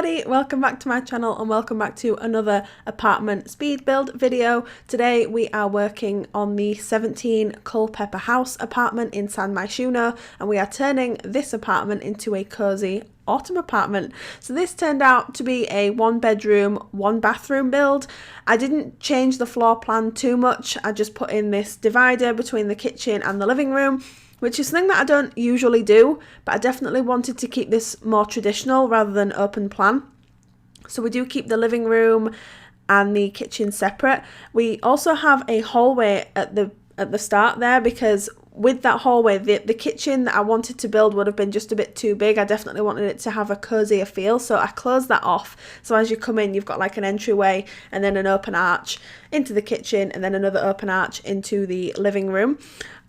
everybody, welcome back to my channel and welcome back to another apartment speed build video. Today we are working on the 17 Culpeper house apartment in San Myshuno, and we are turning this apartment into a cozy autumn apartment. So this turned out to be a 1-bedroom, 1-bathroom build. I didn't change the floor plan too much. I just put in this divider between the kitchen and the living room, which is something that I don't usually do, but I definitely wanted to keep this more traditional rather than open plan. So we do keep the living room and the kitchen separate. We also have a hallway at the start there, because with that hallway, the kitchen that I wanted to build would have been just a bit too big. I definitely wanted it to have a cozier feel, so I closed that off. So as you come in, you've got like an entryway and then an open arch into the kitchen and then another open arch into the living room.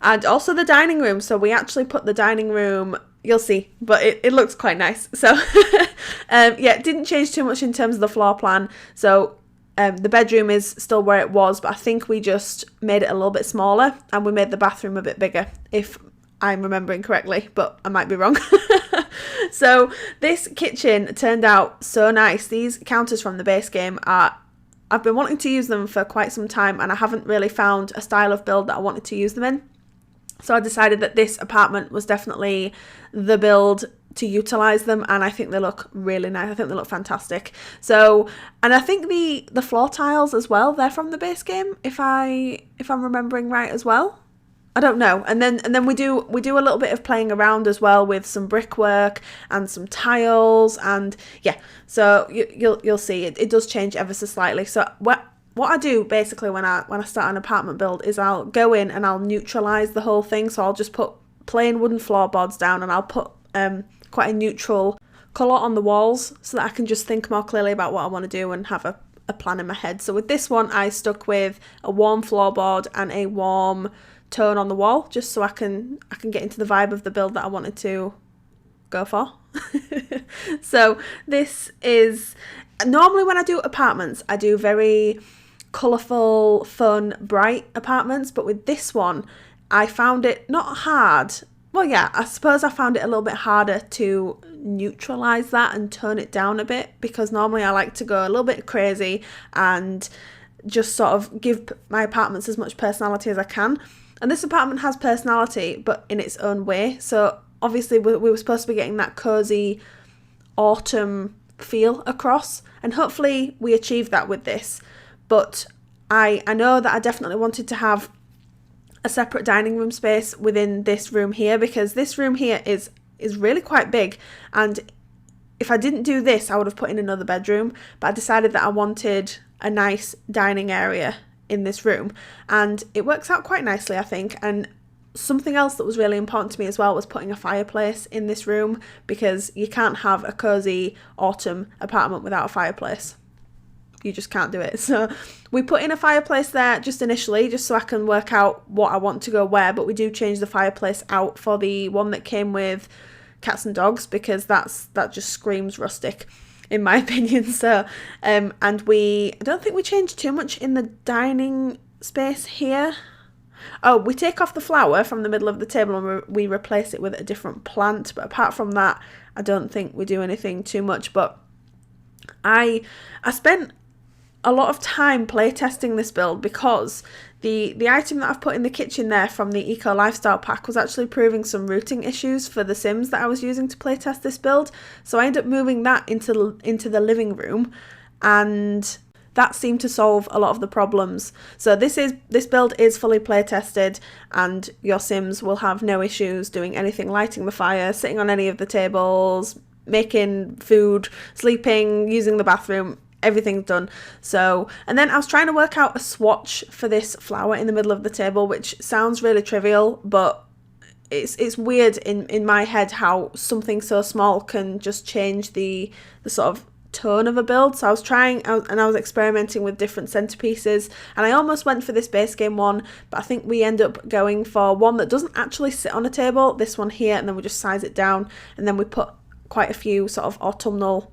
And also the dining room. So we actually put the dining room, you'll see, but it looks quite nice. So yeah, it didn't change too much in terms of the floor plan. So the bedroom is still where it was, but I think we just made it a little bit smaller and we made the bathroom a bit bigger, if I'm remembering correctly, but I might be wrong. So this kitchen turned out so nice. These counters from the base game I've been wanting to use them for quite some time, and I haven't really found a style of build that I wanted to use them in. So I decided that this apartment was definitely the build to utilize them, and I think they look really nice. I think they look fantastic. So, and I think the floor tiles as well, they're from the base game, if I'm remembering right as well. I don't know. And then we do a little bit of playing around as well with some brickwork and some tiles, and yeah. So you'll see it does change ever so slightly. So what I do basically when I start an apartment build is I'll go in and I'll neutralize the whole thing. So I'll just put plain wooden floorboards down, and I'll put quite a neutral colour on the walls so that I can just think more clearly about what I want to do and have a plan in my head. So with this one, I stuck with a warm floorboard and a warm tone on the wall, just so I can get into the vibe of the build that I wanted to go for. So this is, normally when I do apartments, I do very colourful, fun, bright apartments, but with this one I found it not hard. Well, yeah, I suppose I found it a little bit harder to neutralise that and tone it down a bit, because normally I like to go a little bit crazy and just sort of give my apartments as much personality as I can. And this apartment has personality, but in its own way. So obviously we were supposed to be getting that cosy autumn feel across, and hopefully we achieved that with this. But I know that I definitely wanted to have a separate dining room space within this room here, because this room here is really quite big, and if I didn't do this I would have put in another bedroom, but I decided that I wanted a nice dining area in this room, and it works out quite nicely, I think. And something else that was really important to me as well was putting a fireplace in this room, because you can't have a cozy autumn apartment without a fireplace. You just can't do it. So we put in a fireplace there just initially, just so I can work out what I want to go where, but we do change the fireplace out for the one that came with cats and dogs, because that just screams rustic in my opinion. So and I don't think we changed too much in the dining space here. Oh, we take off the flower from the middle of the table and we replace it with a different plant, but apart from that I don't think we do anything too much. But I spent a lot of time playtesting this build, because the item that I've put in the kitchen there from the Eco Lifestyle pack was actually proving some routing issues for the Sims that I was using to playtest this build. So I ended up moving that into the living room, and that seemed to solve a lot of the problems. So this build is fully playtested, and your Sims will have no issues doing anything, lighting the fire, sitting on any of the tables, making food, sleeping, using the bathroom. Everything's done. So, and then I was trying to work out a swatch for this flower in the middle of the table, which sounds really trivial, but it's weird in my head how something so small can just change the sort of tone of a build. So I was experimenting with different centerpieces, and I almost went for this base game one, but I think we end up going for one that doesn't actually sit on a table, this one here, and then we just size it down, and then we put quite a few sort of autumnal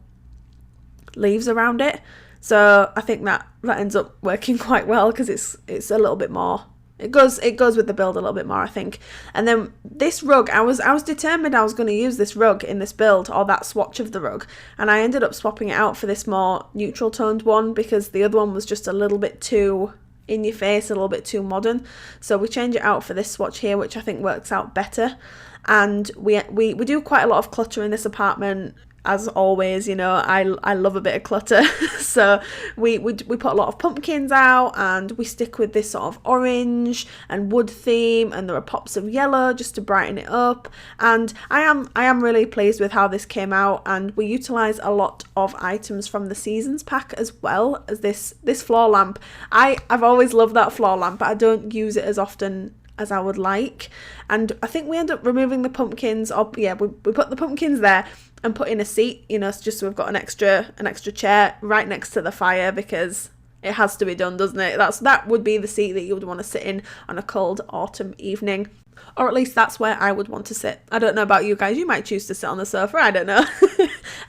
leaves around it. So I think that ends up working quite well, because it's a little bit more It goes with the build a little bit more, I think. And then this rug, I was determined I was going to use this rug in this build, or that swatch of the rug, and I ended up swapping it out for this more neutral toned one because the other one was just a little bit too in your face, a little bit too modern. So we change it out for this swatch here, which I think works out better. And we do quite a lot of clutter in this apartment. As always, you know, I love a bit of clutter. So we put a lot of pumpkins out, and we stick with this sort of orange and wood theme, and there are pops of yellow just to brighten it up. And I am really pleased with how this came out, and we utilize a lot of items from the seasons pack as well as this floor lamp. I've always loved that floor lamp, but I don't use it as often as I would like. And I think we end up removing the pumpkins, or yeah, we put the pumpkins there and put in a seat, you know, just so we've got an extra chair right next to the fire, because it has to be done, doesn't it? That would be the seat that you would want to sit in on a cold autumn evening. Or at least that's where I would want to sit. I don't know about you guys, you might choose to sit on the sofa, I don't know.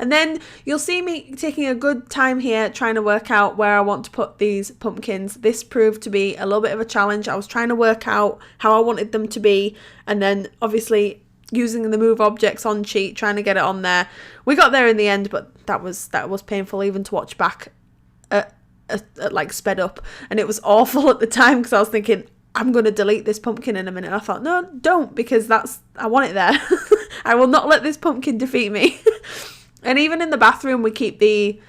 And then you'll see me taking a good time here trying to work out where I want to put these pumpkins. This proved to be a little bit of a challenge. I was trying to work out how I wanted them to be, and then obviously using the move objects on cheat, trying to get it on there. We got there in the end, but that was painful even to watch back at like sped up, and it was awful at the time because I was thinking, I'm going to delete this pumpkin in a minute. And I thought, no, don't, because I want it there. I will not let this pumpkin defeat me. And even in the bathroom, we keep the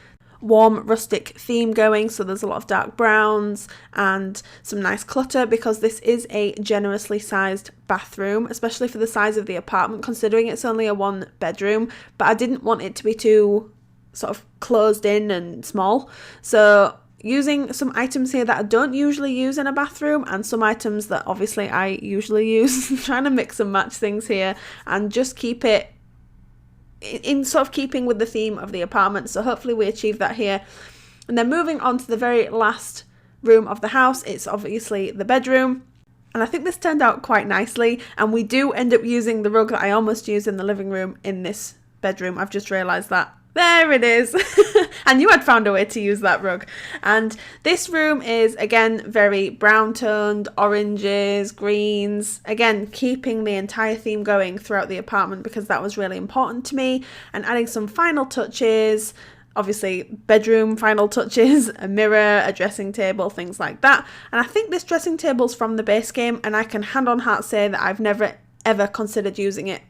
warm rustic theme going, so there's a lot of dark browns and some nice clutter, because this is a generously sized bathroom, especially for the size of the apartment, considering it's only a 1 bedroom, but I didn't want it to be too sort of closed in and small. So using some items here that I don't usually use in a bathroom, and some items that obviously I usually use, trying to mix and match things here and just keep it in sort of keeping with the theme of the apartment. So hopefully we achieve that here. And then moving on to the very last room of the house, it's obviously the bedroom. And I think this turned out quite nicely, and we do end up using the rug that I almost used in the living room in this bedroom. I've just realised that. There it is. I knew I'd found a way to use that rug. And this room is, again, very brown toned, oranges, greens, again keeping the entire theme going throughout the apartment, because that was really important to me, and adding some final touches, obviously bedroom final touches, a mirror, a dressing table, things like that. And I think this dressing table's from the base game, and I can hand on heart say that I've never ever considered using it,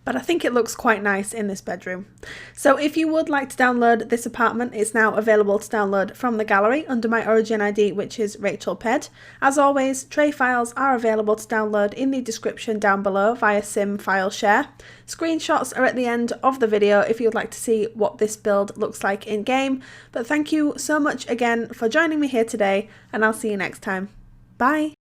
but I think it looks quite nice in this bedroom. So if you would like to download this apartment, it's now available to download from the gallery under my Origin ID, which is RachelPedd. As always, tray files are available to download in the description down below via Sim File Share. Screenshots are at the end of the video if you'd like to see what this build looks like in game. But thank you so much again for joining me here today, and I'll see you next time. Bye!